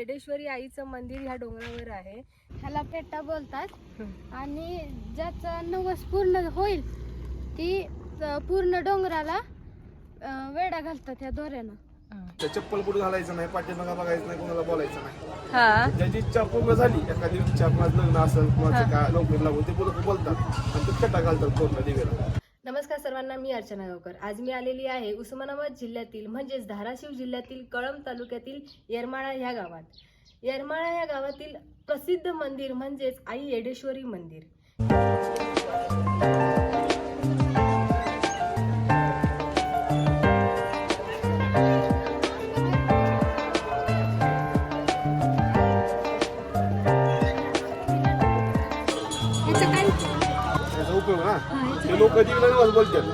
येडेश्वरी आईचं मंदिर ह्या डोंगरावर आहे. ह्याला पेटा बोलतात आणि ज्याचं नवस पूर्ण होईल ती पूर्ण डोंगराला वेढा घालतात ह्या दोऱ्यानं. चप्पल कुठे घालायचं नाही, पाठीमागा बघायचं नाही, कोणाला बोलायचं नाही. हा ज्याची इच्छा पूर्ण झाली, एखादी इच्छा कोणाचं लग्न असेल कोणाचं काय लवकर लागून ते बोलतात आणि ते पेटा घालतात पूर्ण देवीला. नमस्कार सर्वांना, मी अर्चना गावकर. आज मी आलेली आहे उस्मानाबाद जिल्ह्यातील म्हणजेच धाराशिव जिल्ह्यातील कळंब तालुक्यातील येरमाळा ह्या गावात. येरमाळा ह्या गावातील प्रसिद्ध मंदिर म्हणजेच आई येडेश्वरी मंदिर. त्याचा उपयोग ना, ते लोक देवीला निवास बोलतात.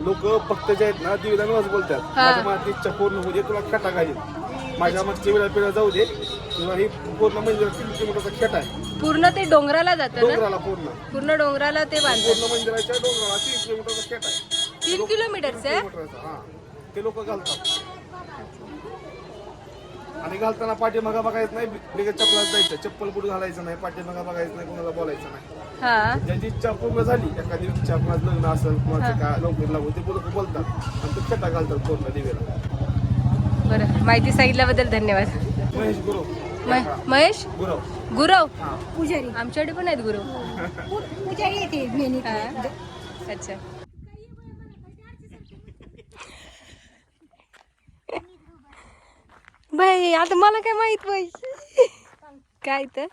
लोक भक्त जे आहेत ना देवीला निवास बोलतात. माझ्या मनात इच्छा पूर्ण होऊ दे, तुला खेटा घालील. माझ्या मग देवीला पेढा जाऊ दे, तुला ही पूर्ण मंदिर 3 किलोमीटरचा खेटा आहे. पूर्ण ते डोंगराला जातं ना, डोंगराला पूर्ण डोंगराला ते बांधतात. पूर्ण मंदिराच्या डोंगराला 3 किलोमीटरचा खेटा आहे. 3 किलोमीटरचं आहे. हा, ते लोक घालतात. आणि घालताना पाठीमागा बघायचं नाही, बिगर चप्पलात जायचं. चप्पल कुठे घालायचं नाही, पाठीमागा बघायचं नाही, कोणाला बोलायचं नाही. हा ज्याची इच्छा पूर्ण झाली, एखादी इच्छा कोणाचं लग्न असेल कोणाचं काय लवकर लागून ते बोलतात आणि ते पेटा घालतात पूर्ण देवीला. बरं, माहिती सांगितल्याबद्दल धन्यवाद. महेश गुरव. महेश गुरव गुरव पुजारी आमच्याकडे पण आहेत गुरव. पुजारी येते मेनी. अच्छा, बाई आता मला काय माहित बाई. काय तर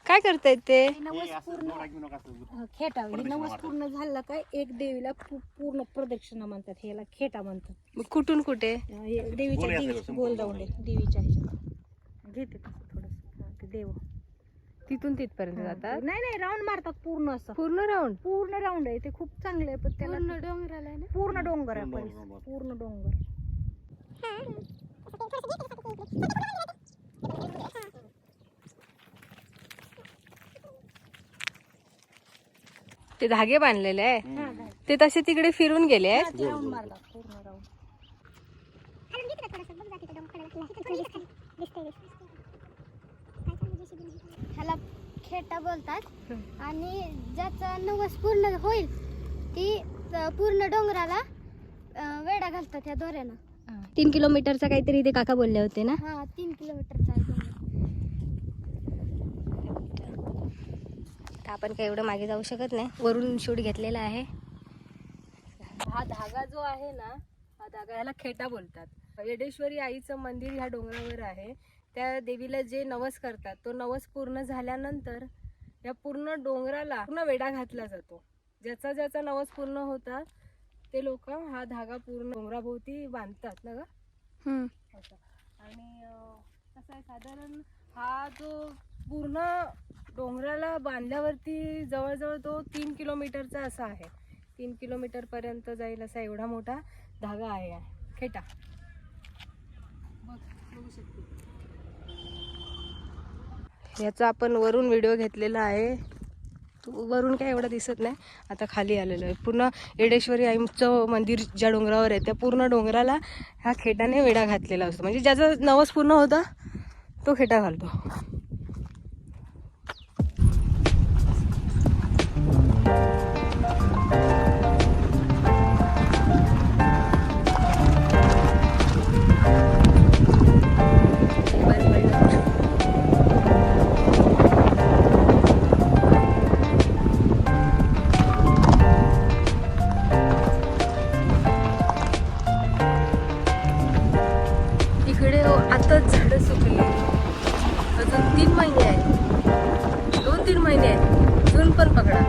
काय करतायत ते? नवस पूर्ण खेटा, हे नवस पूर्ण झाला काय एक देवीला पूर्ण प्रदक्षिणा म्हणतात. ह्याला खेटा म्हणतात. मग कुठून कुठे? हे देवीच्या गोल राऊंड आहे देवीच्या ह्याच्यात घेते तसं थोडंसं ते देव तिथून तिथपर्यंत जातात? नाही राऊंड मारतात पूर्ण असं. पूर्ण राऊंड आहे ते, खूप चांगलं आहे. पण त्याला डोंगराला आहे ना? पूर्ण डोंगर आहे पूर्ण डोंगर. ते धागे बांधलेले आहे ते तसे तिकडे फिरून गेले आहेत. राऊंड मारला पूर्ण राऊंड. ह्याला खेटा बोलतात आणि ज्याचं नवस पूर्ण होईल ती पूर्ण डोंगराला वेढा घालतात ह्या दोऱ्यानं. 3 किलोमीटरचा काहीतरी ते काका बोलले होते ना. हा 3 किलोमीटरचा आहे डोंगर. आपण काही एवढं मागे जाऊ शकत नाही, वरून शूट घेतलेला आहे. हा धागा जो आहे ना, हा धागा ह्याला खेटा बोलतात. येडेश्वरी आईचं मंदिर ह्या डोंगरावर आहे. त्या देवीला जे नवस करतात तो नवस पूर्ण झाल्यानंतर या पूर्ण डोंगराला पूर्ण वेढा घातला जातो. ज्याचा ज्याचा नवस पूर्ण होता ते लोक हा धागा पूर्ण डोंगराभोवती बांधतात ना ग. असं. आणि कसं आहे, साधारण हा जो पूर्ण डोंगराला बांधल्यावरती जवळजवळ तो 3 किलोमीटरचा असा आहे. 3 किलोमीटर पर्यंत जाईल असा एवढा मोठा धागा आहे खेटा. बघू शकते याचा आपण वरून व्हिडिओ घेतलेला आहे. वरून काय एवढं दिसत नाही. आता खाली आलेलो आहे. पूर्ण येडेश्वरी आईचं मंदिर ज्या डोंगरावर आहे त्या पूर्ण डोंगराला ह्या खेटाने वेढा घातलेला असतो. म्हणजे ज्याचा नवस पूर्ण होता तो खेटा घालतो. आता झाडं सुकली. अजून 3 महिने आहेत, 2-3 महिने आहेत. जून पण पकडा.